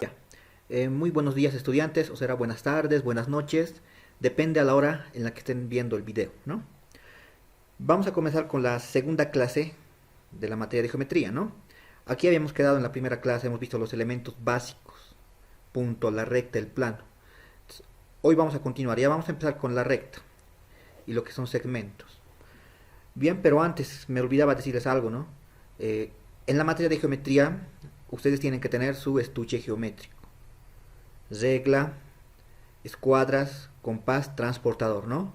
Ya. Muy buenos días estudiantes, o será buenas tardes, buenas noches, depende a la hora en la que estén viendo el video, ¿no? Vamos a comenzar con la segunda clase de la materia de geometría, ¿no? Aquí habíamos quedado en la primera clase, hemos visto los elementos básicos, punto, la recta, el plano. Entonces, hoy vamos a continuar, ya vamos a empezar con la recta y lo que son segmentos. Bien, pero antes me olvidaba decirles algo, ¿no? Eh, en la materia de geometría, ustedes tienen que tener su estuche geométrico, regla, escuadras, compás, transportador, ¿no?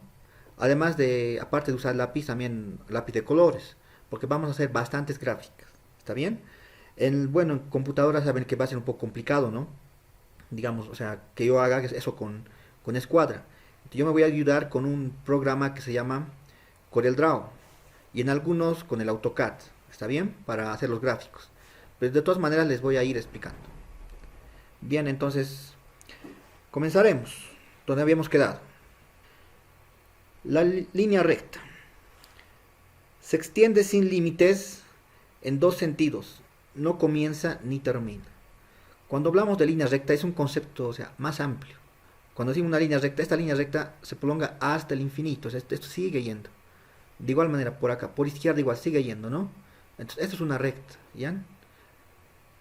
Además de, aparte de usar lápiz, también lápiz de colores, porque vamos a hacer bastantes gráficas, ¿está bien? Bueno, en computadora saben que va a ser un poco complicado, ¿no? Digamos, o sea, que yo haga eso con escuadra. Yo me voy a ayudar con un programa que se llama CorelDRAW y en algunos con el AutoCAD, ¿está bien? Para hacer los gráficos. Pero de todas maneras les voy a ir explicando. Bien, entonces comenzaremos donde habíamos quedado. La línea recta se extiende sin límites en dos sentidos, no comienza ni termina. Cuando hablamos de línea recta es un concepto, o sea, más amplio. Cuando decimos una línea recta, esta línea recta se prolonga hasta el infinito, o sea, esto sigue yendo. De igual manera por acá, por izquierda igual sigue yendo, ¿no? Entonces, esto es una recta, ¿ya?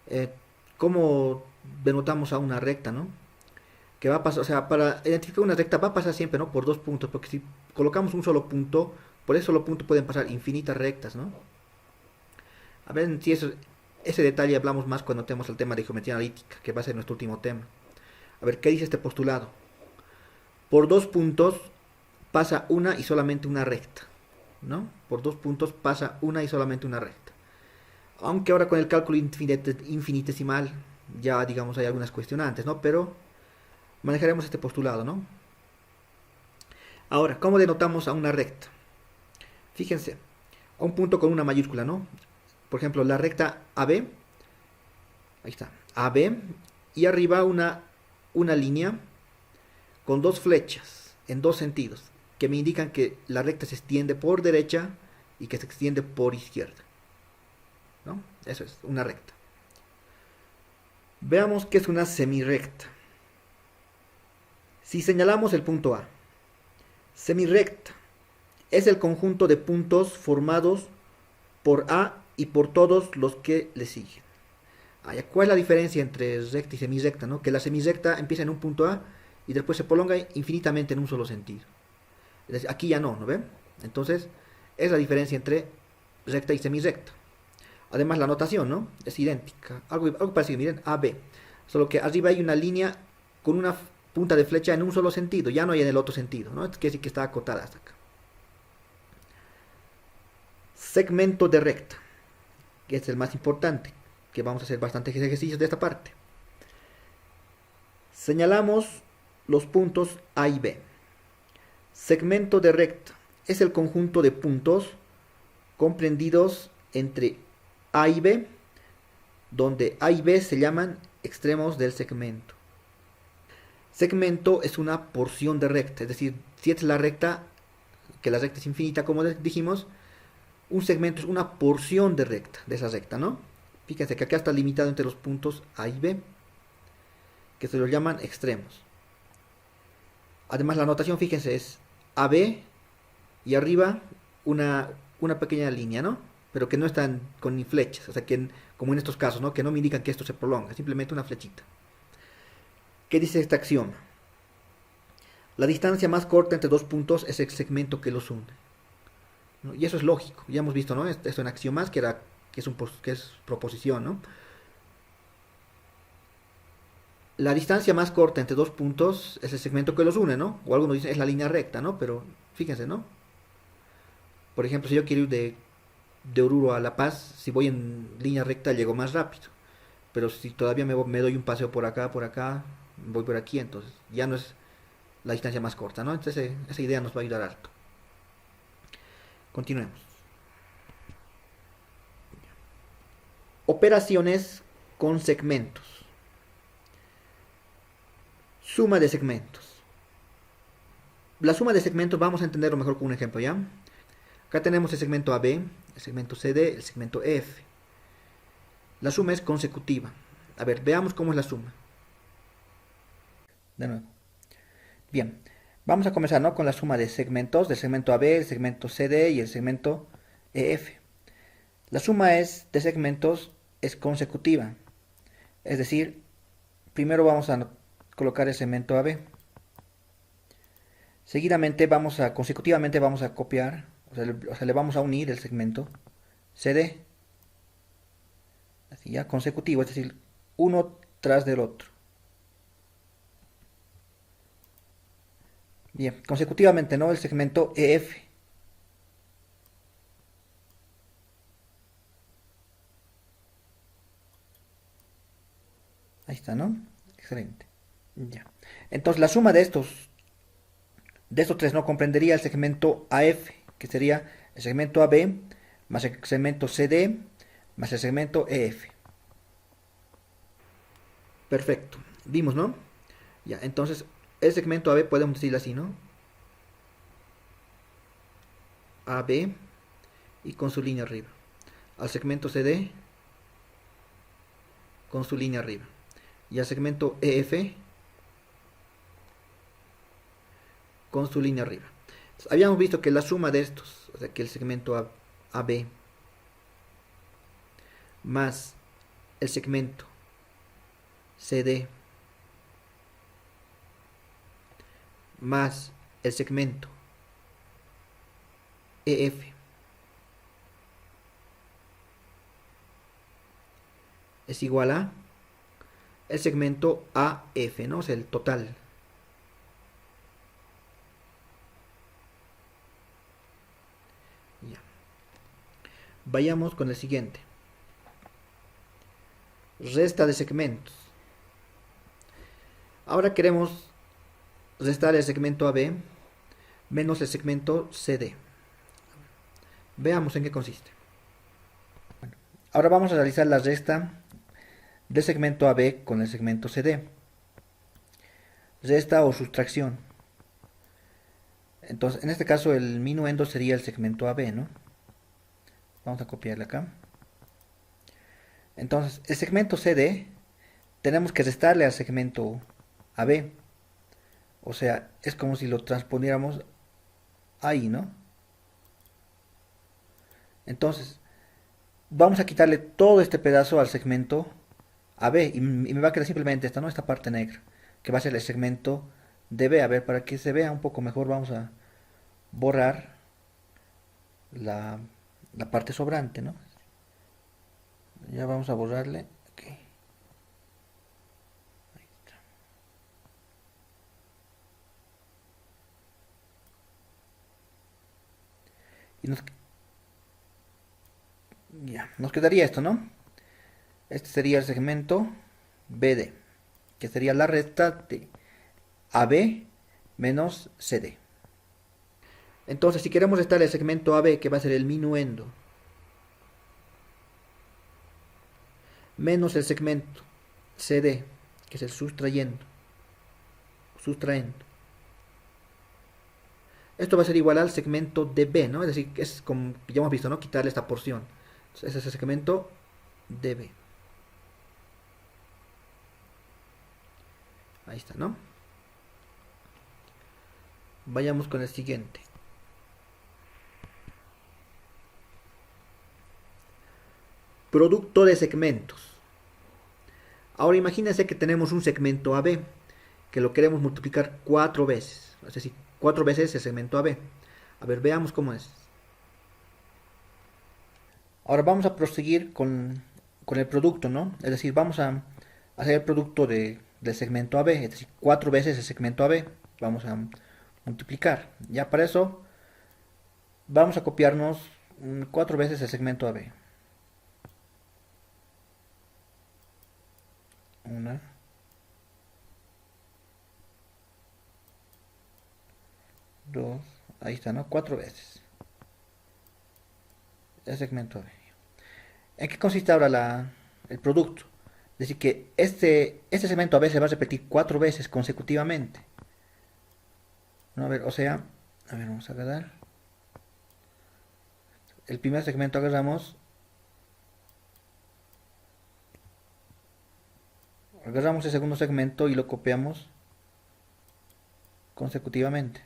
Eh, ¿Cómo denotamos a una recta, no? Que va a pasar, o sea, para identificar una recta va a pasar siempre, ¿no? Por dos puntos, porque si colocamos un solo punto, por ese solo punto pueden pasar infinitas rectas, ¿no? A ver si ese detalle hablamos más cuando tenemos el tema de geometría analítica, que va a ser nuestro último tema. A ver, ¿qué dice este postulado? Por dos puntos pasa una y solamente una recta, ¿no? Por dos puntos pasa una y solamente una recta. Aunque ahora con el cálculo infinitesimal ya digamos hay algunas cuestionantes, ¿no? Pero manejaremos este postulado, ¿no? Ahora, ¿cómo denotamos a una recta? Fíjense, a un punto con una mayúscula, ¿no? Por ejemplo, la recta AB, ahí está, AB, y arriba una línea con dos flechas en dos sentidos, que me indican que la recta se extiende por derecha y que se extiende por izquierda, ¿no? Eso es, una recta. Veamos qué es una semirrecta. Si señalamos el punto A, semirrecta es el conjunto de puntos formados por A y por todos los que le siguen. ¿Cuál es la diferencia entre recta y semirrecta? ¿No? Que la semirrecta empieza en un punto A y después se prolonga infinitamente en un solo sentido. Es decir, aquí ya no, ¿no ven? Entonces, es la diferencia entre recta y semirrecta. Además, la notación, ¿no? Es idéntica. Algo parecido, miren, AB. Solo que arriba hay una línea con una punta de flecha en un solo sentido, ya no hay en el otro sentido, ¿no? Es decir, que está acotada hasta acá. Segmento de recta, que es el más importante, que vamos a hacer bastantes ejercicios de esta parte. Señalamos los puntos A y B. Segmento de recta es el conjunto de puntos comprendidos entre A y B, donde A y B se llaman extremos del segmento. Segmento es una porción de recta, es decir, si es la recta, que la recta es infinita como dijimos, un segmento es una porción de recta, de esa recta, ¿no? Fíjense que acá está limitado entre los puntos A y B, que se los llaman extremos. Además la notación, fíjense, es AB y arriba una pequeña línea, ¿no? Pero que no están con ni flechas, o sea, que como en estos casos, ¿no? Que no me indican que esto se prolonga, simplemente una flechita. ¿Qué dice este axioma? La distancia más corta entre dos puntos es el segmento que los une, ¿no? Y eso es lógico, ya hemos visto, ¿no? Esto en axiomas, que es proposición, ¿no? La distancia más corta entre dos puntos es el segmento que los une, ¿no? O algunos dicen es la línea recta, ¿no? Pero fíjense, ¿no? Por ejemplo, si yo quiero ir de Oruro a La Paz, si voy en línea recta llego más rápido. Pero si todavía me doy un paseo por acá, voy por aquí, entonces ya no es la distancia más corta, ¿no? Entonces esa idea nos va a ayudar harto. Continuemos. Operaciones con segmentos. Suma de segmentos. La suma de segmentos vamos a entenderlo mejor con un ejemplo, ¿ya? Acá tenemos el segmento AB, el segmento CD, el segmento EF. La suma es consecutiva. A ver, veamos cómo es la suma. De nuevo. Bien, vamos a comenzar, ¿no?, con la suma de segmentos, del segmento AB, el segmento CD y el segmento EF. La suma de segmentos es consecutiva. Es decir, primero vamos a colocar el segmento AB. Seguidamente consecutivamente vamos a copiar, o sea, le vamos a unir el segmento CD. Así ya, consecutivo, es decir, uno tras del otro. Bien, consecutivamente, ¿no?, el segmento EF. Ahí está, ¿no? Excelente. Ya. Entonces la suma de estos tres no comprendería el segmento AF, que sería el segmento AB más el segmento CD más el segmento EF. Perfecto. Vimos, ¿no? Ya, entonces el segmento AB podemos decirlo así, ¿no? AB y con su línea arriba. Al segmento CD con su línea arriba. Y al segmento EF con su línea arriba. Entonces, habíamos visto que la suma de estos, o sea, que el segmento AB más el segmento CD más el segmento EF es igual a el segmento AF, ¿no? O sea, el total. Ya. Vayamos con el siguiente. Resta de segmentos. Ahora queremos restar el segmento AB menos el segmento CD. Veamos en qué consiste. Ahora vamos a realizar la resta del segmento AB con el segmento CD. Resta o sustracción. Entonces, en este caso el minuendo sería el segmento AB, ¿no? Vamos a copiarle acá. Entonces, el segmento CD tenemos que restarle al segmento AB. O sea, es como si lo transponiéramos ahí, ¿no? Entonces, vamos a quitarle todo este pedazo al segmento AB y me va a quedar simplemente esta, ¿no?, esta parte negra, que va a ser el segmento de B. A ver, para que se vea un poco mejor, vamos a borrar la parte sobrante, ¿no? Ya vamos a borrarle. Okay. Ahí está. Y nos quedaría esto, ¿no? Este sería el segmento BD, que sería la resta de AB menos CD. Entonces, si queremos restar el segmento AB, que va a ser el minuendo, menos el segmento CD, que es el sustraendo. Esto va a ser igual al segmento DB, ¿no? Es decir, es como ya hemos visto, ¿no?, quitarle esta porción. Entonces, ese es el segmento DB. Ahí está, ¿no? Vayamos con el siguiente. Producto de segmentos. Ahora imagínense que tenemos un segmento AB que lo queremos multiplicar 4 veces. Es decir, 4 veces el segmento AB. A ver, veamos cómo es. Ahora vamos a proseguir con el producto, ¿no? Es decir, vamos a hacer el producto del segmento AB, es decir, 4 veces el segmento AB. Vamos a multiplicar. Ya para eso vamos a copiarnos 4 veces el segmento AB. Una, dos, ahí está, ¿no? 4 veces el segmento AB. ¿En qué consiste ahora el producto? Es decir, que este segmento AB se va a repetir 4 veces consecutivamente. ¿no? A ver, o sea, a ver, vamos a agarrar. El primer segmento agarramos el segundo segmento y lo copiamos consecutivamente.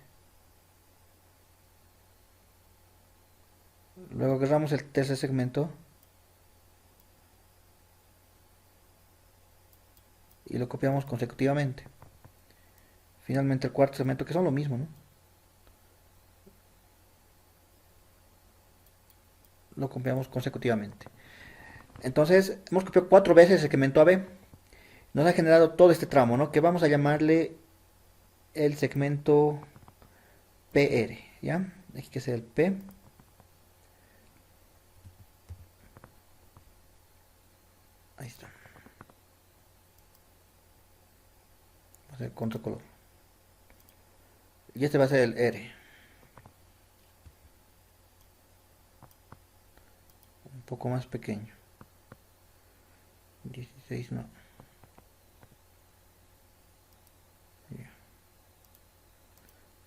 Luego agarramos el tercer segmento y lo copiamos consecutivamente. Finalmente el cuarto segmento, que son lo mismo, ¿no? Lo copiamos consecutivamente. Entonces, hemos copiado 4 veces el segmento AB. Nos ha generado todo este tramo, ¿no? Que vamos a llamarle el segmento PR, ¿ya? Aquí que sea el P. Ahí está. Va a ser con otro color. Y este va a ser el R. Un poco más pequeño. 16 no.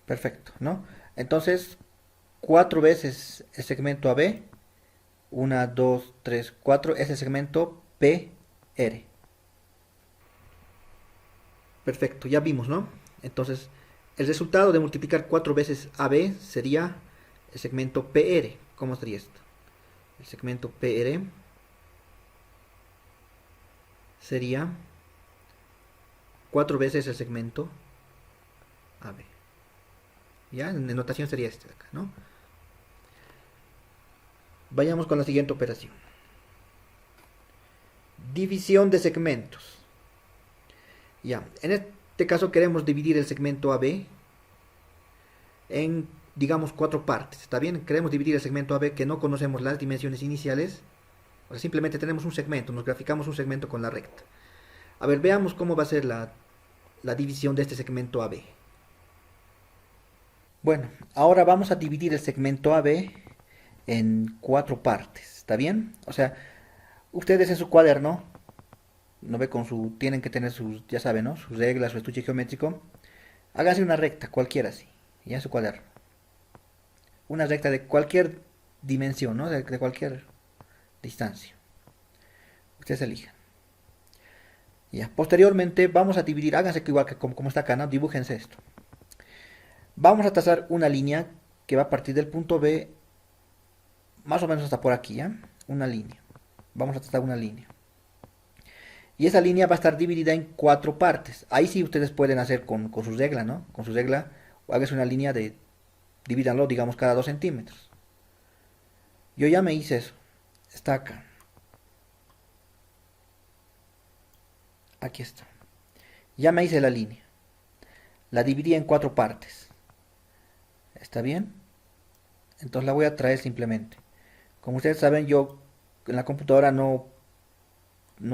Perfecto, ¿no? Entonces, 4 veces el segmento AB. 1, 2, 3, 4. Es el segmento PR. Perfecto, ya vimos, ¿no? Entonces, el resultado de multiplicar 4 veces AB sería el segmento PR. ¿Cómo sería esto? El segmento PR sería 4 veces el segmento AB. ¿Ya? En notación sería este de acá, ¿no? Vayamos con la siguiente operación. División de segmentos. Ya, en este caso queremos dividir el segmento AB en, digamos, 4 partes. ¿Está bien? Queremos dividir el segmento AB que no conocemos las dimensiones iniciales. O sea, simplemente tenemos un segmento, nos graficamos un segmento con la recta. A ver, veamos cómo va a ser la división de este segmento AB. Bueno, ahora vamos a dividir el segmento AB en 4 partes. ¿Está bien? O sea, ustedes en su cuaderno, no ve con su, tienen que tener sus, ya saben, ¿no? Sus reglas, su estuche geométrico. Hágase una recta, cualquiera así, ya en su cuaderno. Una recta de cualquier dimensión, ¿no? De cualquier distancia. Ustedes elijan. Ya, posteriormente vamos a dividir, háganse que igual que como está acá, ¿no? Dibújense esto. Vamos a trazar una línea que va a partir del punto B, más o menos hasta por aquí, ¿ya? Una línea. Vamos a trazar una línea. Y esa línea va a estar dividida en 4 partes. Ahí sí ustedes pueden hacer con su regla, ¿no? Con su regla, háganse una línea de, divídanlo, digamos, cada 2 centímetros. Yo ya me hice eso. Está acá. Aquí está. Ya me hice la línea. La dividí en 4 partes. ¿Está bien? Entonces la voy a traer simplemente. Como ustedes saben, yo en la computadora no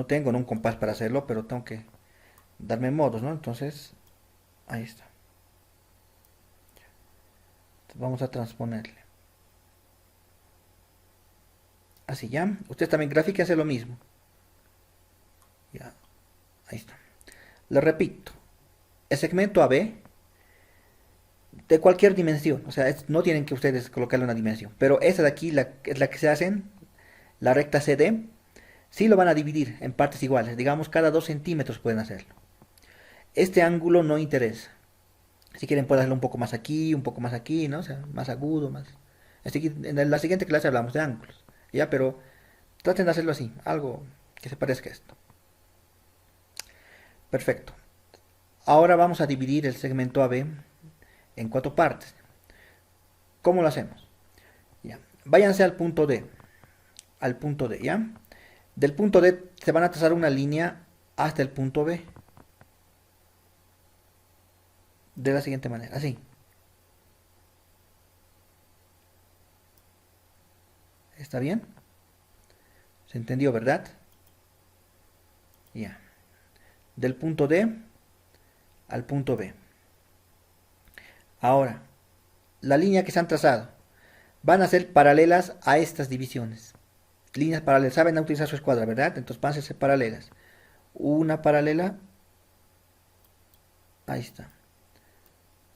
tengo un compás para hacerlo, pero tengo que darme modos, ¿no? Entonces, ahí está. Entonces, vamos a transponerle. Así ya. Ustedes también gráficamente lo mismo. Ya. Ahí está. Le repito. El segmento AB de cualquier dimensión. O sea, no tienen que ustedes colocarle una dimensión. Pero esta de aquí es la que se hacen. La recta CD. Sí lo van a dividir en partes iguales. Digamos, cada 2 centímetros pueden hacerlo. Este ángulo no interesa. Si quieren pueden hacerlo un poco más aquí, ¿no? O sea, más agudo, más... En la siguiente clase hablamos de ángulos, ¿ya? Pero traten de hacerlo así, algo que se parezca a esto. Perfecto. Ahora vamos a dividir el segmento AB en 4 partes. ¿Cómo lo hacemos? Ya. Váyanse al punto D. Al punto D, ¿ya? Del punto D se van a trazar una línea hasta el punto B. De la siguiente manera, así. ¿Está bien? ¿Se entendió, verdad? Ya. Del punto D al punto B. Ahora, la línea que se han trazado van a ser paralelas a estas divisiones. Líneas paralelas. Saben utilizar su escuadra, ¿verdad? Entonces van a ser paralelas. Una paralela. Ahí está.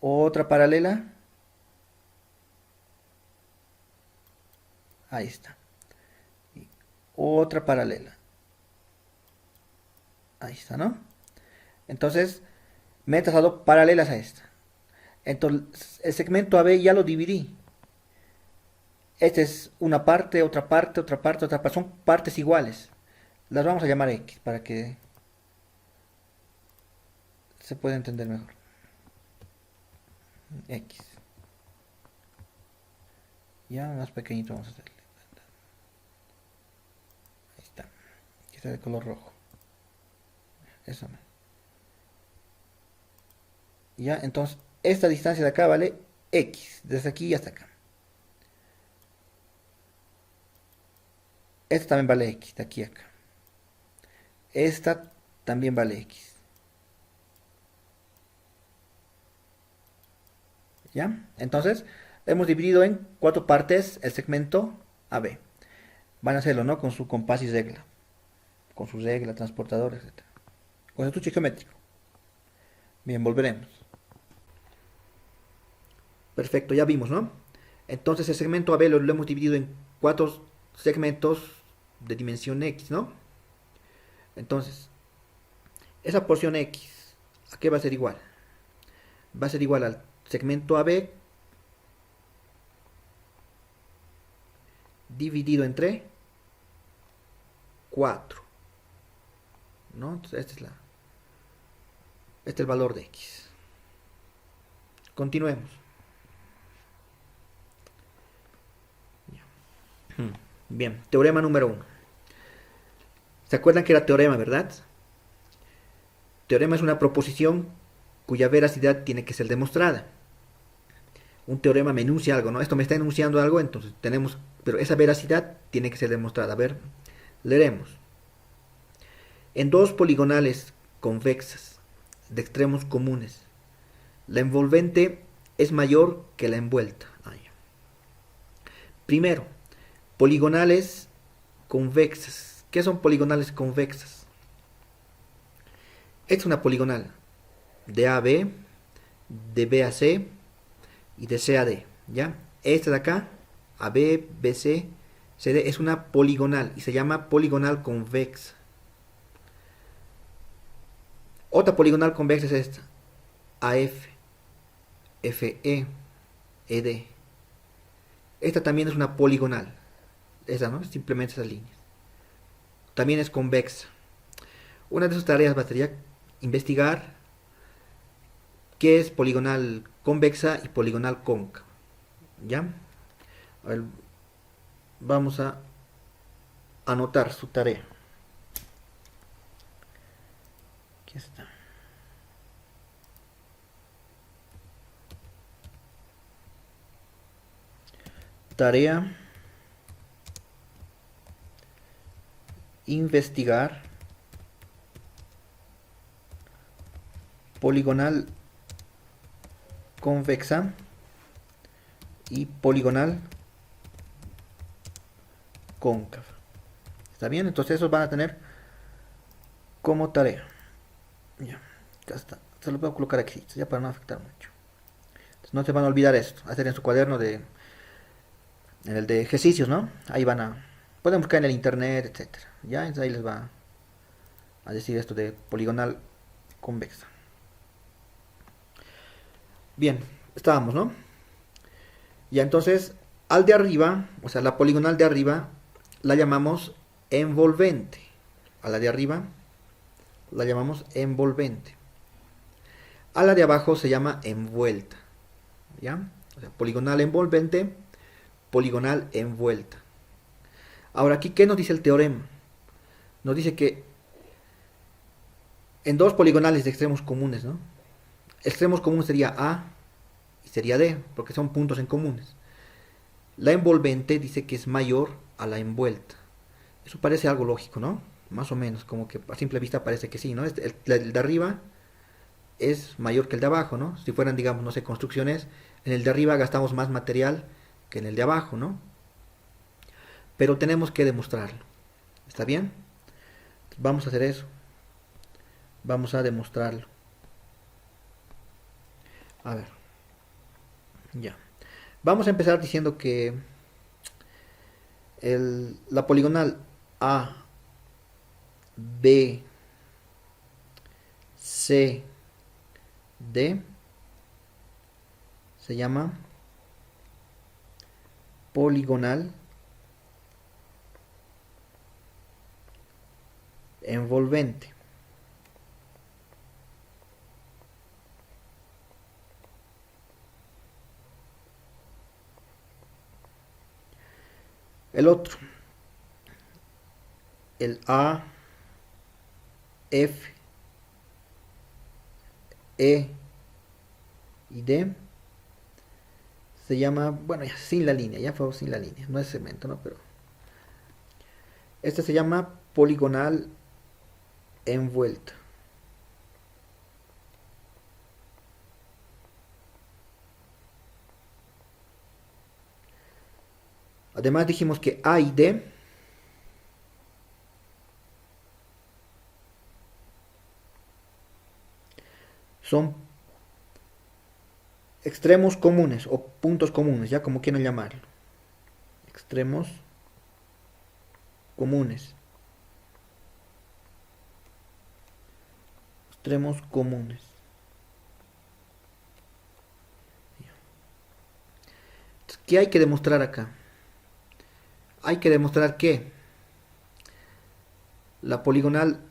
otra paralela, ahí está, y otra paralela, ahí está, ¿no? Entonces me he trazado paralelas a esta. Entonces el segmento AB ya lo dividí. Esta es una parte, otra parte, otra parte, otra parte. Son partes iguales. Las vamos a llamar X para que se pueda entender mejor. X. Ya más pequeñito vamos a hacerle. Ahí está. Aquí está de color rojo. Eso. Ya, entonces esta distancia de acá vale X. Desde aquí hasta acá. Esta también vale X. De aquí a acá. Esta también vale X. ¿Ya? Entonces, hemos dividido en 4 partes el segmento AB. Van a hacerlo, ¿no? Con su compás y regla. Con su regla, transportador, etcétera. Con el estuche geométrico. Bien, volveremos. Perfecto, ya vimos, ¿no? Entonces el segmento AB lo hemos dividido en 4 segmentos de dimensión X, ¿no? Entonces, esa porción X, ¿a qué va a ser igual? Va a ser igual al segmento AB dividido entre 4, ¿no? Entonces, este es el valor de X. Continuemos. Bien, teorema número 1. ¿Se acuerdan que era teorema, verdad? Teorema es una proposición cuya veracidad tiene que ser demostrada. Un teorema me enuncia algo, ¿no? Esto me está enunciando algo, entonces tenemos, pero esa veracidad tiene que ser demostrada. A ver, leeremos. En dos poligonales convexas de extremos comunes, la envolvente es mayor que la envuelta. Primero, poligonales convexas. ¿Qué son poligonales convexas? Esta es una poligonal de A a B, de B a C y de C a D. ¿Ya? Esta de acá, AB, BC, CD, es una poligonal y se llama poligonal convexa. Otra poligonal convexa es esta, AF, FE, ED. Esta también es una poligonal. Esa, ¿no? Simplemente esas líneas. También es convexa. Una de sus tareas va a ser investigar qué es poligonal convexa y poligonal cóncava. ¿Ya? A ver, vamos a anotar su tarea. Aquí está. Tarea: investigar poligonal convexa y poligonal cóncava. ¿Está bien? Entonces esos van a tener como tarea. Ya, acá está. Se lo voy a colocar aquí, ya para no afectar mucho. Entonces no se van a olvidar esto, hacer en su cuaderno en el de ejercicios, ¿no? Ahí van a, pueden buscar en el internet, etcétera. Ya, entonces ahí les va a decir esto de poligonal convexa. Bien, estábamos, ¿no? Ya, entonces, al de arriba, o sea, la poligonal de arriba, la llamamos envolvente. A la de arriba la llamamos envolvente. A la de abajo se llama envuelta. ¿Ya? O sea, poligonal envolvente, poligonal envuelta. Ahora, aquí, ¿qué nos dice el teorema? Nos dice que en dos poligonales de extremos comunes, ¿no? Extremos comunes sería A y sería D, porque son puntos en comunes. La envolvente dice que es mayor a la envuelta. Eso parece algo lógico, ¿no? Más o menos, como que a simple vista parece que sí, ¿no? El de arriba es mayor que el de abajo, ¿no? Si fueran, digamos, no sé, construcciones, en el de arriba gastamos más material que en el de abajo, ¿no? Pero tenemos que demostrarlo. ¿Está bien? Vamos a hacer eso. Vamos a demostrarlo. A ver. Ya. Vamos a empezar diciendo que la poligonal A, B, C, D se llama poligonal envolvente. El otro, el A, F, E y D se llama, bueno, ya sin la línea, ya fue sin la línea, no es segmento, ¿no? Pero este se llama poligonal envuelta. Además dijimos que A y D son extremos comunes o puntos comunes, ya como quieran llamarlo. Extremos comunes. Extremos comunes. ¿Qué hay que demostrar acá? Hay que demostrar que la poligonal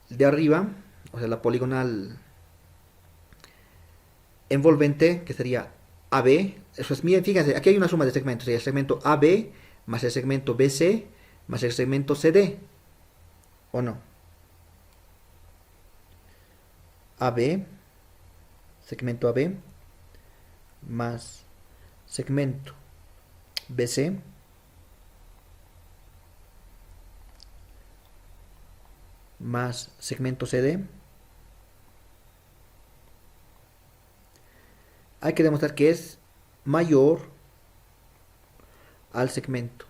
de arriba, o sea, la poligonal envolvente, que sería AB, eso es, miren, fíjense, aquí hay una suma de segmentos, sería el segmento AB más el segmento BC más el segmento CD, ¿o no? AB, segmento AB, más segmento BC, más segmento CD. Hay que demostrar que es mayor al segmento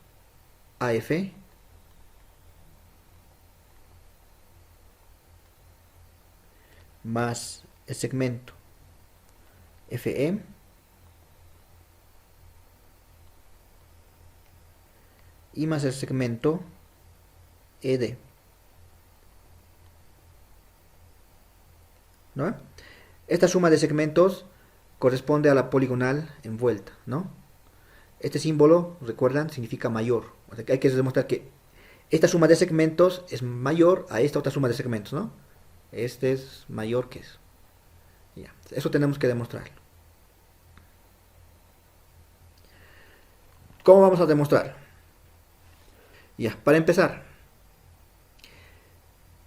AF más el segmento FE y más el segmento ED, ¿no? Esta suma de segmentos corresponde a la poligonal envuelta, ¿no? Este símbolo, recuerdan, significa mayor. O sea, que hay que demostrar que esta suma de segmentos es mayor a esta otra suma de segmentos, ¿no? Este es mayor que eso. Ya, eso tenemos que demostrarlo. ¿Cómo vamos a demostrar? Ya, para empezar,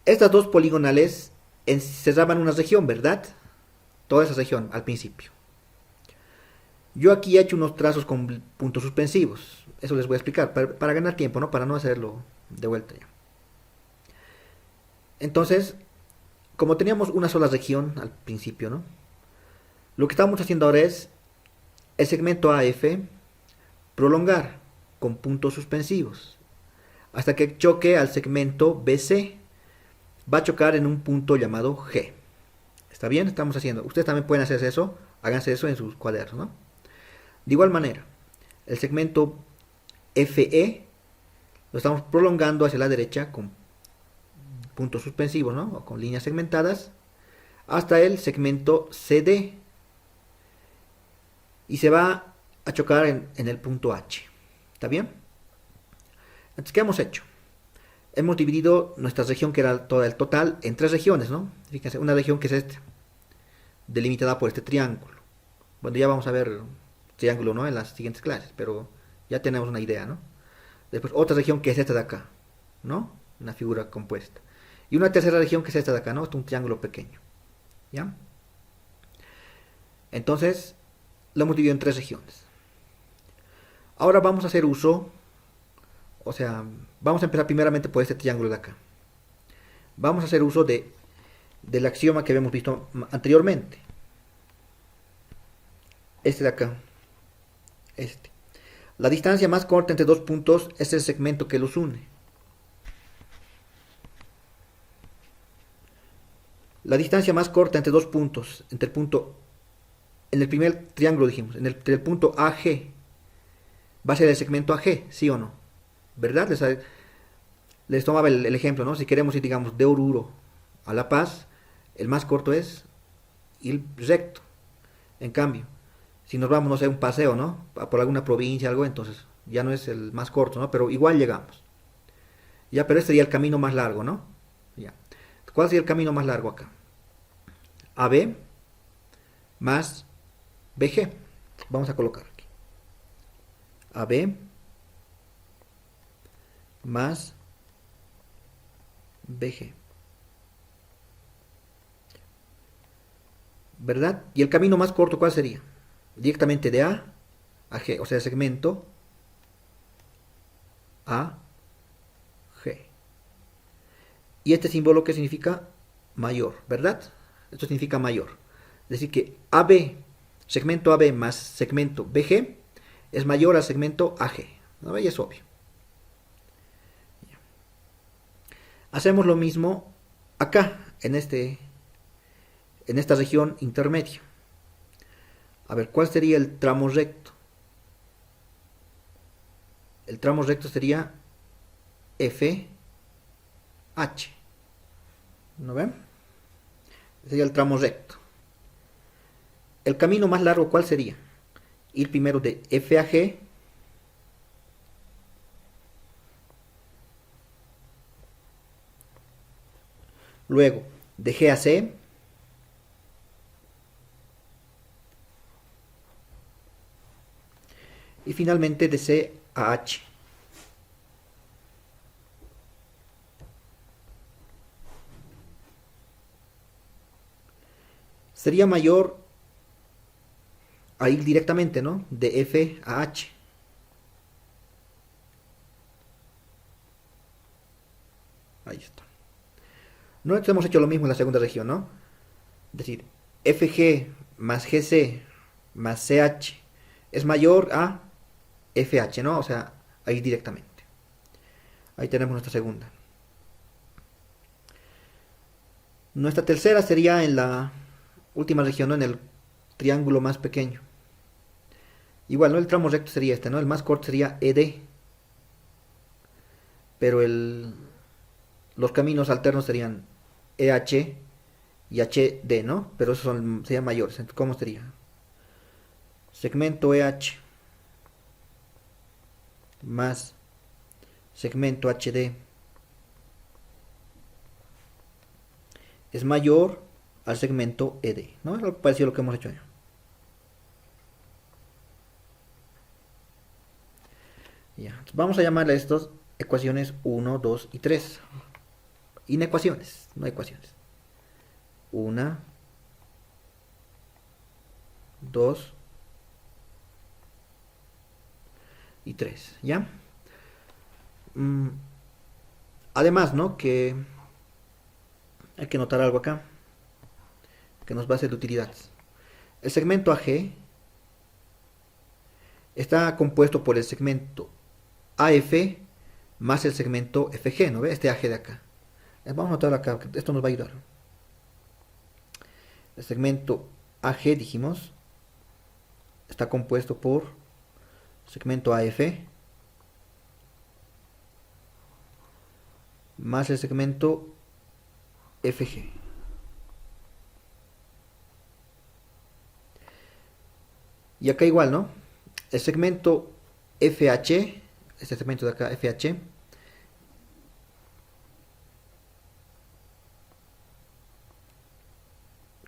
estas dos poligonales encerraban una región, ¿verdad? Toda esa región al principio. Yo aquí he hecho unos trazos con puntos suspensivos. Eso les voy a explicar para ganar tiempo, ¿no? Para no hacerlo de vuelta ya. Entonces, como teníamos una sola región al principio, ¿no? Lo que estamos haciendo ahora es el segmento AF prolongar con puntos suspensivos hasta que choque al segmento BC. Va a chocar en un punto llamado G. ¿Está bien? Estamos haciendo. Ustedes también pueden hacer eso. Háganse eso en sus cuadernos, ¿no? De igual manera, el segmento FE lo estamos prolongando hacia la derecha con puntos suspensivos, ¿no? O con líneas segmentadas hasta el segmento CD y se va a chocar en el punto H. ¿Está bien? Entonces, ¿qué hemos hecho? Hemos dividido nuestra región, que era toda el total, en tres regiones, ¿no? Fíjense, una región que es esta, delimitada por este triángulo. Bueno, ya vamos a ver triángulo, ¿no? En las siguientes clases, pero ya tenemos una idea, ¿no? Después otra región que es esta de acá, ¿no? Una figura compuesta. Y una tercera región que es esta de acá, ¿no? Esto es un triángulo pequeño, ¿ya? Entonces, lo hemos dividido en tres regiones. Ahora vamos a hacer uso, o sea, vamos a empezar primeramente por este triángulo de acá. Vamos a hacer uso del axioma que habíamos visto anteriormente. Este de acá. Este. La distancia más corta entre dos puntos es el segmento que los une. La distancia más corta entre dos puntos, entre el punto En el primer triángulo dijimos, del punto AG, va a ser el segmento AG, ¿sí o no? ¿Verdad? Les tomaba el ejemplo, ¿no? Si queremos ir, digamos, de Oruro a La Paz, el más corto es ir recto. En cambio, si nos vamos, no sé, un paseo, ¿no? Por alguna provincia, algo, entonces ya no es el más corto, ¿no? Pero igual llegamos. Ya, pero este sería el camino más largo, ¿no? Ya. ¿Cuál sería el camino más largo acá? AB más BG. Vamos a colocar aquí. AB más BG. ¿Verdad? ¿Y el camino más corto cuál sería? Directamente de A a G, o sea, el segmento A, G. Y este símbolo que significa mayor, ¿verdad? Esto significa mayor. Es decir que AB, segmento AB más segmento BG es mayor al segmento AG. ¿No? Y es obvio. Hacemos lo mismo acá, en esta región intermedia. A ver, ¿cuál sería el tramo recto? El tramo recto sería FH. ¿No ven? Sería el tramo recto. El camino más largo, ¿cuál sería? Ir primero de F a G, luego de G a C, y finalmente de C a H. Sería mayor a ir directamente, ¿no? De F a H. Ahí está. Nosotros hemos hecho lo mismo en la segunda región, ¿no? Es decir, FG más GC más CH es mayor a FH, ¿no? O sea, ahí directamente. Ahí tenemos nuestra segunda. Nuestra tercera sería en la última región, ¿no? En el triángulo más pequeño. Igual, ¿no? El tramo recto sería este, ¿no? El más corto sería ED. Pero los caminos alternos serían EH y HD, ¿no? Pero esos serían mayores. Entonces, ¿cómo sería? Segmento EH más segmento HD es mayor al segmento ED, ¿no? Es algo parecido a lo que hemos hecho ya. Ya. Vamos a llamar a estas ecuaciones 1, 2 y 3. Inecuaciones, no ecuaciones. 1, 2 y 3, ¿ya? Además, ¿no? Que hay que notar algo acá, que nos va a ser de utilidades. El segmento AG está compuesto por el segmento AF más el segmento FG, ¿no ve? Este AG de acá. Vamos a notar acá, que esto nos va a ayudar. El segmento AG, dijimos, está compuesto por segmento AF más el segmento FG. Y acá igual, ¿no? El segmento FH, este segmento de acá, FH,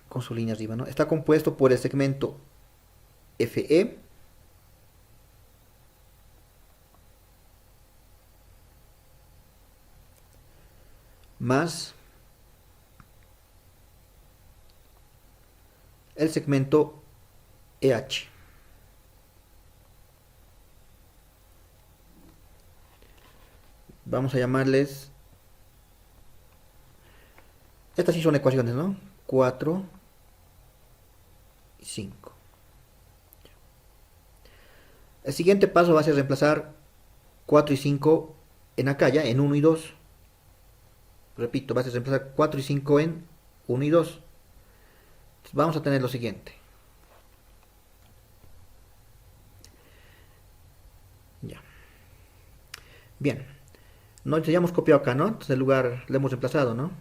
con su línea arriba, ¿no? Está compuesto por el segmento FE más el segmento EH. Vamos a llamarles... Estas sí son ecuaciones, ¿no? 4 y 5. El siguiente paso va a ser reemplazar 4 y 5 en acá, ya, en 1 y 2. Repito, va a ser reemplazar 4 y 5 en 1 y 2. Entonces vamos a tener lo siguiente. Ya. Bien. No, ya hemos copiado acá, ¿no? Entonces el lugar le hemos reemplazado, ¿no?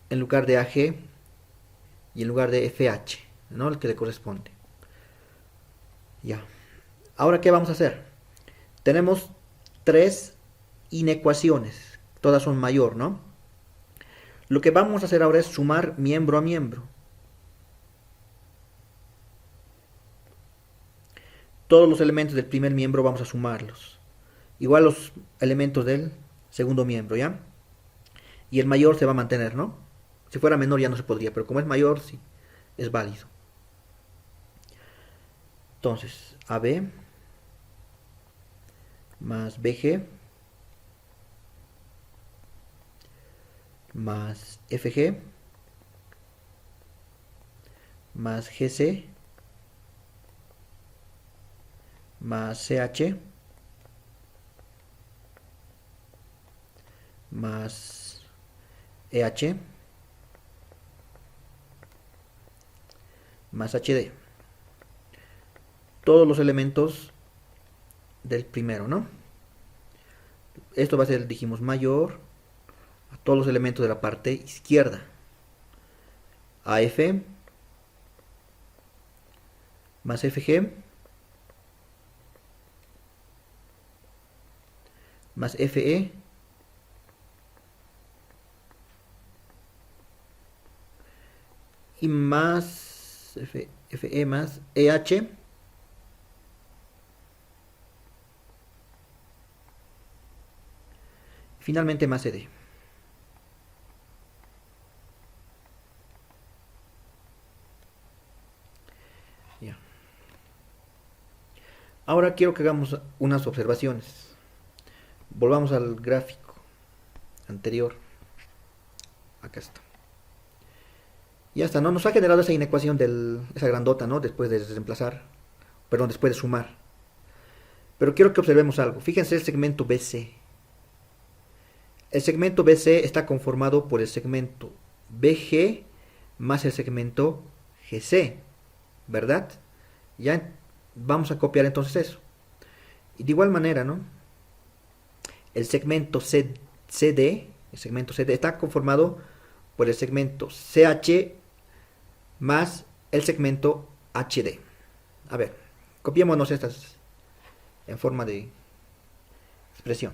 En lugar de AG y en lugar de FH, ¿no? El que le corresponde. Ya. Ahora, ¿qué vamos a hacer? Tenemos tres inecuaciones. Todas son mayor, ¿no? Lo que vamos a hacer ahora es sumar miembro a miembro. Todos los elementos del primer miembro vamos a sumarlos. Igual los elementos del segundo miembro, ¿ya? Y el mayor se va a mantener, ¿no? Si fuera menor ya no se podría, pero como es mayor, sí, es válido. Entonces, AB más BG más FG más GC más CH más EH más HD. Todos los elementos del primero, ¿no? Esto va a ser, dijimos, mayor a todos los elementos de la parte izquierda. AF más FG más FE y más FE más EH finalmente más CD. Ya. Ahora quiero que hagamos unas observaciones. Volvamos al gráfico anterior. Acá está. Ya está, ¿no? Nos ha generado esa inecuación esa grandota, ¿no? Después de reemplazar, perdón, después de sumar. Pero quiero que observemos algo. Fíjense el segmento BC. El segmento BC está conformado por el segmento BG más el segmento GC, ¿verdad? Ya vamos a copiar entonces eso. Y de igual manera, ¿no? El segmento CD, el segmento CD está conformado por el segmento CH más el segmento HD. A ver, copiémonos estas en forma de expresión.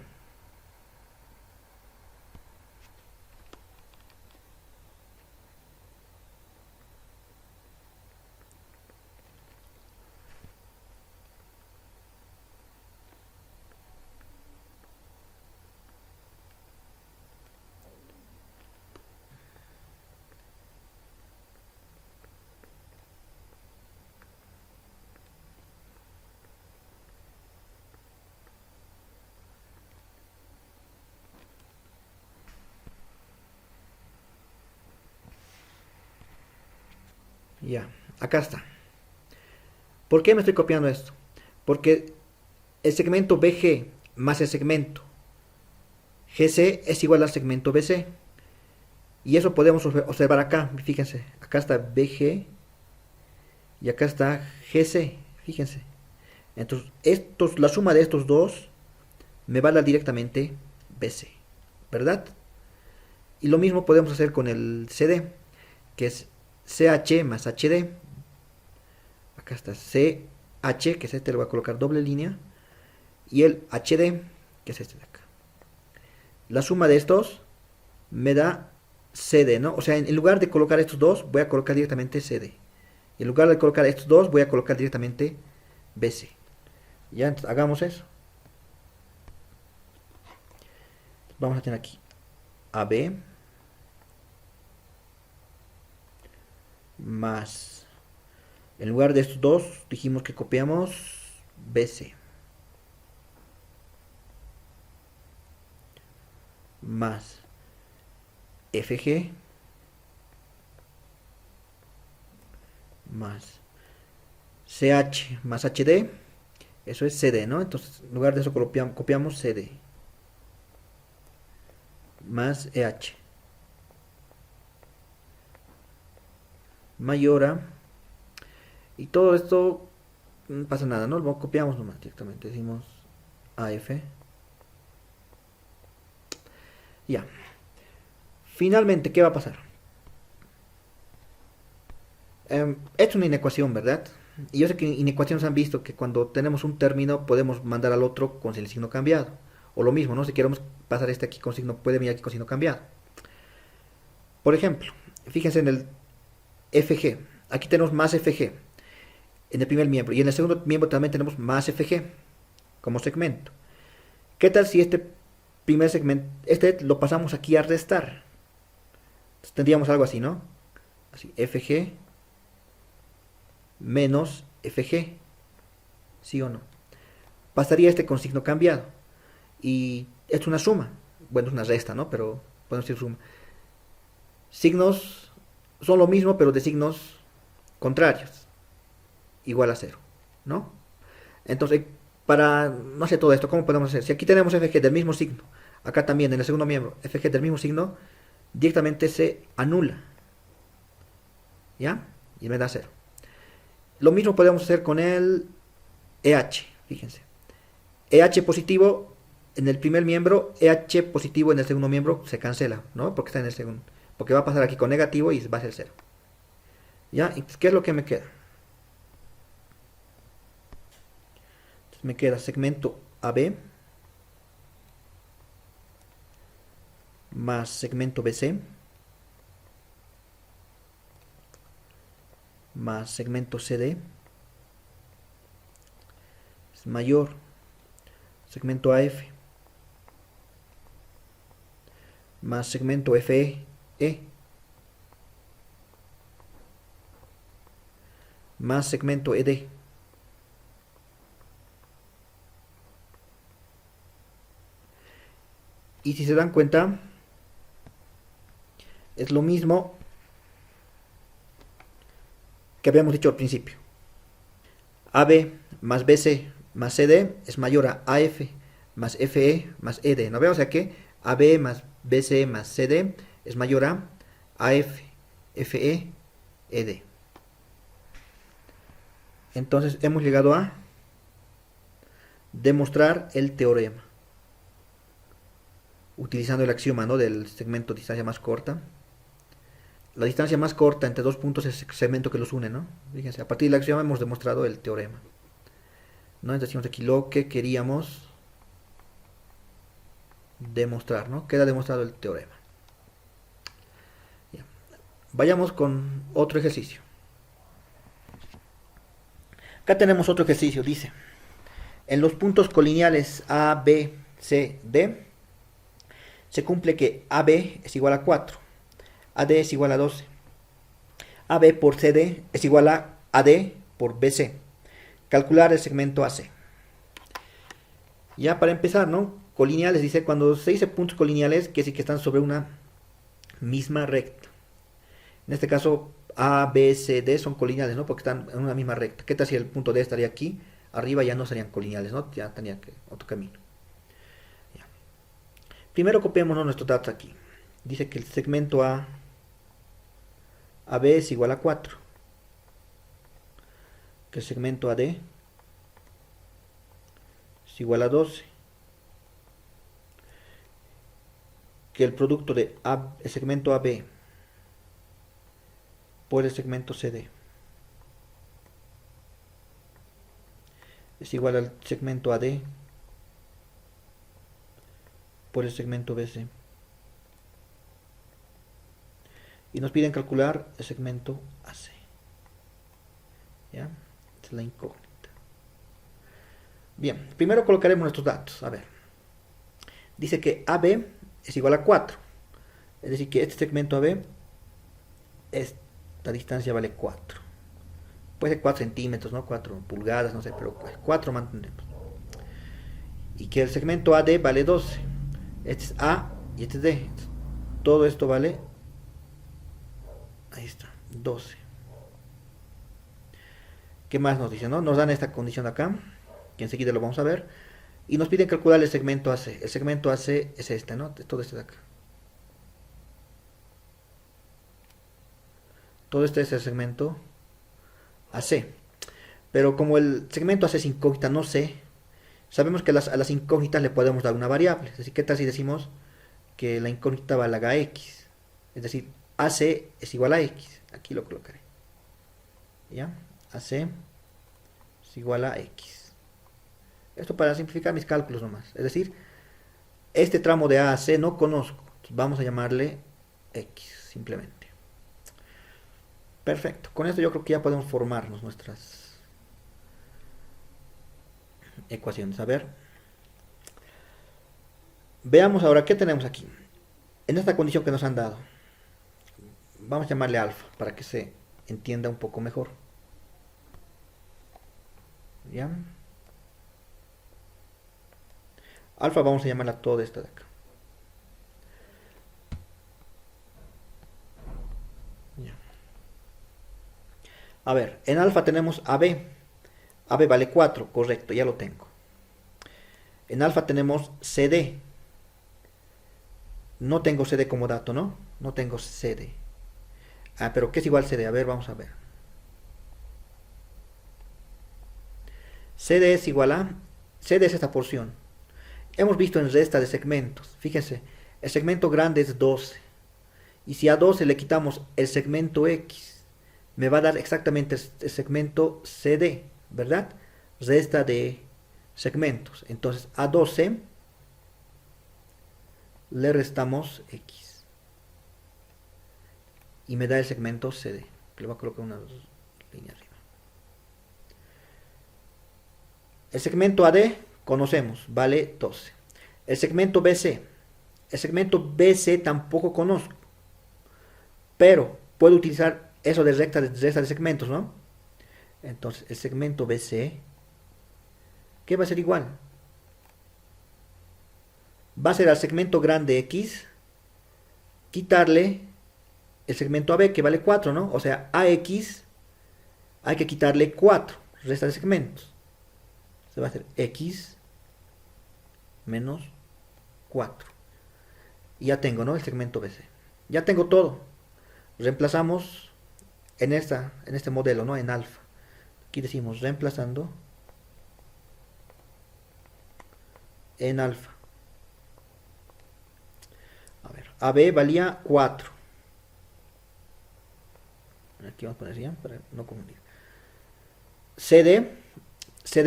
Ya, acá está. ¿Por qué me estoy copiando esto? Porque el segmento BG más el segmento GC es igual al segmento BC. Y eso podemos observar acá. Fíjense, acá está BG y acá está GC. Fíjense. Entonces, la suma de estos dos me va a dar directamente BC. ¿Verdad? Y lo mismo podemos hacer con el CD, que es CH más HD. Acá está CH, que es este, le voy a colocar doble línea. Y el HD, que es este de acá. La suma de estos me da CD, ¿no? O sea, en lugar de colocar estos dos, voy a colocar directamente CD. Y en lugar de colocar estos dos, voy a colocar directamente BC. Ya, entonces, hagamos eso. Vamos a tener aquí AB más, en lugar de estos dos, dijimos que copiamos BC más FG más CH más HD, eso es CD, ¿no? Entonces, en lugar de eso copiamos CD más EH mayor a, y todo esto no pasa nada, ¿no? Lo copiamos nomás directamente. Decimos AF. Ya. Finalmente, ¿qué va a pasar? Es una inecuación, ¿verdad? Y yo sé que en ecuaciones han visto que cuando tenemos un término podemos mandar al otro con el signo cambiado. O lo mismo, ¿no? Si queremos pasar este aquí con signo, puede venir aquí con signo cambiado. Por ejemplo, fíjense en el FG. Aquí tenemos más FG en el primer miembro. Y en el segundo miembro también tenemos más FG como segmento. ¿Qué tal si este primer segmento, este lo pasamos aquí a restar? Entonces tendríamos algo así, ¿no? Así, FG menos FG. ¿Sí o no? Pasaría este con signo cambiado. Y es una suma. Bueno, es una resta, ¿no? Pero podemos decir suma. Signos son lo mismo, pero de signos contrarios. Igual a cero, ¿no? Entonces, para no sé todo esto, ¿cómo podemos hacer? Si aquí tenemos FG del mismo signo, acá también en el segundo miembro, FG del mismo signo, directamente se anula. ¿Ya? Y me da cero. Lo mismo podemos hacer con el EH, fíjense. EH positivo en el primer miembro, EH positivo en el segundo miembro se cancela, ¿no? Porque está en el segundo. Porque va a pasar aquí con negativo y va a ser cero. ¿Ya? ¿Y qué es lo que me queda? Me queda segmento AB más segmento BC más segmento CD es mayor segmento AF más segmento FE más segmento ED. Y si se dan cuenta, es lo mismo que habíamos dicho al principio. AB más BC más CD es mayor a AF más FE más ED. ¿No veo? O sea que AB más BC más CD es mayor a AF, FE, ED. Entonces hemos llegado a demostrar el teorema utilizando el axioma, ¿no?, del segmento de distancia más corta. La distancia más corta entre dos puntos es el segmento que los une, ¿no? Fíjense, a partir del axioma hemos demostrado el teorema, ¿no? Entonces decimos aquí lo que queríamos demostrar, ¿no? Queda demostrado el teorema. Ya. Vayamos con otro ejercicio. Acá tenemos otro ejercicio, dice, en los puntos colineales A, B, C, D, se cumple que AB es igual a 4, AD es igual a 12, AB por CD es igual a AD por BC. Calcular el segmento AC. Ya para empezar, ¿no? Colineales, dice, cuando se dice puntos colineales, quiere decir que están sobre una misma recta. En este caso, A, B, C, D son colineales, ¿no? Porque están en una misma recta. ¿Qué tal si el punto D estaría aquí? Arriba ya no serían colineales, ¿no? Ya tenía que otro camino. Ya. Primero copiamos, ¿no?, nuestros datos aquí. Dice que el segmento AB es igual a 4. Que el segmento AD es igual a 12. Que el producto de el segmento AB por el segmento CD es igual al segmento AD por el segmento BC. Y nos piden calcular el segmento AC. ¿Ya? Esta es la incógnita. Bien, primero colocaremos nuestros datos. A ver. Dice que AB es igual a 4. Es decir, que este segmento AB, esta distancia vale 4. Puede ser 4 centímetros, ¿no? 4 pulgadas, no sé, pero 4 mantendremos. Y que el segmento AD vale 12. Este es A y este es D. Todo esto vale, ahí está, 12. ¿Qué más nos dicen, no? Nos dan esta condición acá, que enseguida lo vamos a ver. Y nos piden calcular el segmento AC. El segmento AC es este, ¿no? Todo este de acá. Todo este es el segmento AC. Pero como el segmento AC es incógnita, no sé, sabemos que a las incógnitas le podemos dar una variable. Es decir, ¿qué tal si decimos que la incógnita valga x? Es decir, AC es igual a x. Aquí lo colocaré. ¿Ya? AC es igual a x. Esto para simplificar mis cálculos nomás. Es decir, este tramo de A a C no conozco. Vamos a llamarle x simplemente. Perfecto. Con esto yo creo que ya podemos formarnos nuestras ecuaciones. A ver. Veamos ahora qué tenemos aquí. En esta condición que nos han dado. Vamos a llamarle alfa para que se entienda un poco mejor. ¿Ya? Alfa vamos a llamarla toda esta de acá. Ya. A ver, en alfa tenemos AB. AB vale 4, correcto, ya lo tengo. En alfa tenemos CD. No tengo CD como dato, ¿no? No tengo CD. Ah, pero ¿qué es igual CD? A ver, vamos a ver. CD es igual a... CD es esta porción. Hemos visto en resta de segmentos. Fíjense, el segmento grande es 12. Y si a 12 le quitamos el segmento X, me va a dar exactamente el segmento CD, ¿verdad? Resta de segmentos. Entonces a 12 le restamos X. Y me da el segmento CD. Le voy a colocar una línea arriba. El segmento AD conocemos, vale 12. El segmento BC. El segmento BC tampoco conozco. Pero puedo utilizar eso de resta de segmentos, ¿no? Entonces, el segmento BC, ¿qué va a ser igual? Va a ser al segmento grande X, quitarle el segmento AB, que vale 4, ¿no? O sea, AX, hay que quitarle 4, resta de segmentos. Se va a hacer X menos 4. Y ya tengo, ¿no? El segmento BC. Ya tengo todo. Reemplazamos en este modelo, ¿no? En alfa. Aquí decimos reemplazando en alfa. A ver, AB valía 4. Aquí vamos a poner ya para no confundir. CD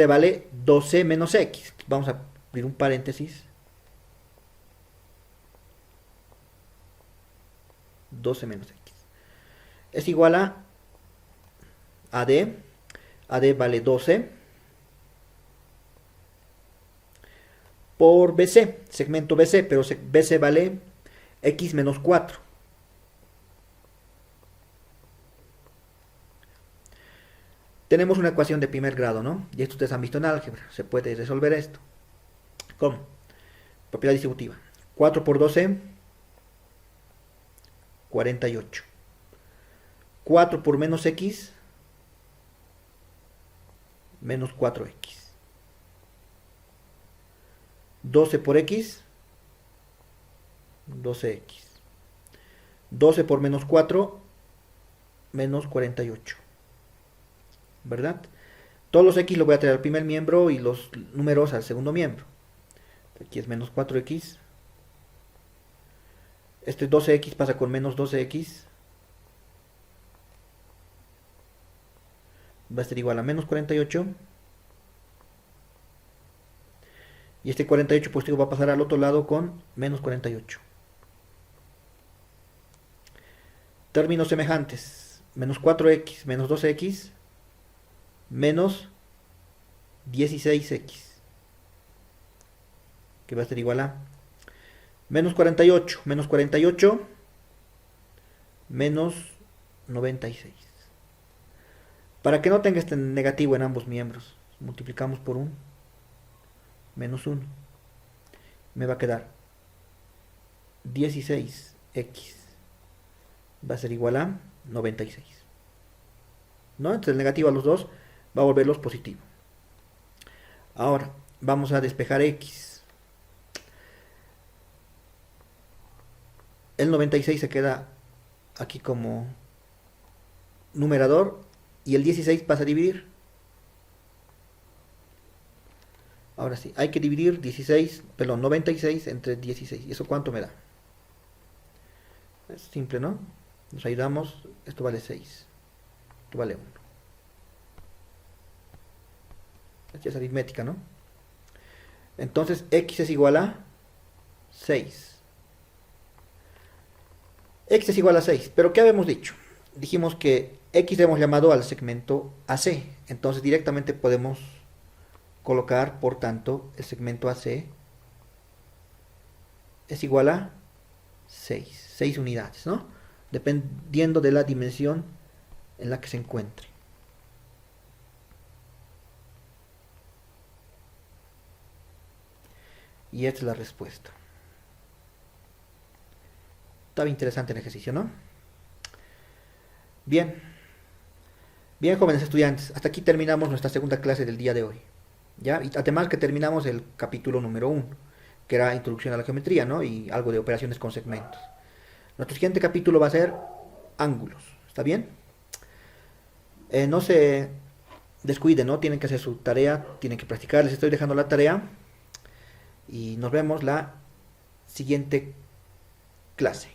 vale 12 menos X. Vamos a abrir un paréntesis. 12 menos X. Es igual a AD. AD vale 12 por BC, segmento BC, pero BC vale X menos 4. Tenemos una ecuación de primer grado, ¿no? Y esto ustedes han visto en álgebra. Se puede resolver esto. ¿Cómo? Propiedad distributiva. 4 por 12, 48. 4 por menos X, menos 4X. 12 por X, 12X. 12 por menos 4, menos 48. ¿Verdad? Todos los X los voy a traer al primer miembro y los números al segundo miembro. Aquí es menos 4X. Este 12X pasa con menos 12X. Va a ser igual a menos 48. Y este 48 positivo va a pasar al otro lado con menos 48. Términos semejantes. Menos 4X menos 12X menos 16X. Que va a ser igual a menos 48 menos 48 menos 96. Para que no tenga este negativo en ambos miembros, multiplicamos por 1 menos 1. Me va a quedar 16X. Va a ser igual a 96. ¿No? Entonces el negativo a los dos va a volverlos positivo. Ahora vamos a despejar X. El 96 se queda aquí como numerador y el 16 pasa a dividir. Ahora sí, hay que dividir 16, perdón, 96 entre 16. ¿Y eso cuánto me da? Es simple, ¿no? Nos ayudamos. Esto vale 6. Esto vale 1. Esta es aritmética, ¿no? Entonces x es igual a 6. X es igual a 6. ¿Pero qué habíamos dicho? Dijimos que x le hemos llamado al segmento AC. Entonces directamente podemos colocar, por tanto, el segmento AC es igual a 6. 6 unidades, ¿no? Dependiendo de la dimensión en la que se encuentre. Y esta es la respuesta. Estaba interesante el ejercicio, ¿no? Bien. Bien, jóvenes estudiantes, hasta aquí terminamos nuestra segunda clase del día de hoy. ¿Ya? Y además que terminamos el capítulo número 1, que era Introducción a la Geometría, ¿no? Y algo de operaciones con segmentos. Nuestro siguiente capítulo va a ser ángulos. ¿Está bien? No se descuiden, ¿no? Tienen que hacer su tarea, tienen que practicar. Les estoy dejando la tarea. Y nos vemos la siguiente clase.